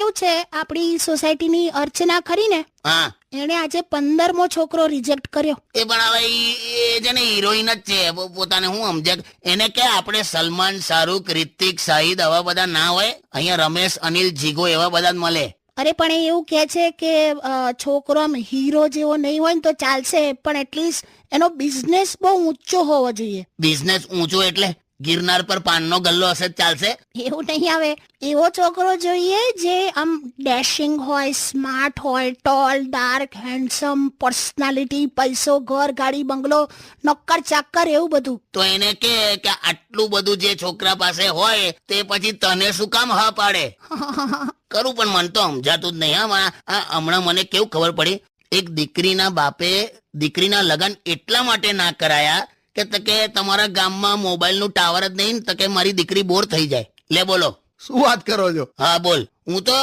કેવું છે, આપણી સોસાયટીની અર્ચના ખરી ને, હા એને આજે 15મો છોકરો રિજેક્ટ કર્યો. એ પણ હવે એ છે ને હિરોઈન જ છે, પોતાને હું સમજે. એને કે આપણે સલમાન, શાહરૂખ, રિતિક, શાહિદ આવા બધા ના હોય, અહીંયા રમેશ, અનિલ, જીગો એવા બધા જ મળે. અરે પણ એ એવું કહે છે કે છોકરો આમ હીરો જેવો નહીં હોય ને તો ચાલશે, પણ એટલીસ્ટ એનો બિઝનેસ બહુ ઊંચો હોવો જોઈએ. બિઝનેસ ઊંચો એટલે ગિરનાર પર પાનનો ગલ્લો હશે જ ચાલશે? એવું નહીં આવે. એવો છોકરો જોઈએ જે આમ ડેશિંગ હોય, સ્માર્ટ હોય, ટોલ, ડાર્ક, હેન્ડસમ, પર્સનાલિટી, પૈસો, ઘર, ગાડી, બંગલો, નક્કર ચાક્કર, એવું બધું. તો એને કે આટલું બધું જે છોકરા પાસે હોય તે પછી તને શું કામ હા પાડે? કરું પણ મન તો સમજાતું જ નહીં. હમણાં મને કેવું ખબર પડી, એક દીકરીના બાપે દીકરીના લગ્ન એટલા માટે ના કરાયા કે તમારા ગામમાં મોબાઈલનું ટાવર જ નહીં, તો કે મારી દીકરી બોર થઈ જાય. લે બોલો, શું વાત કરો છો? હા બોલ. હું તો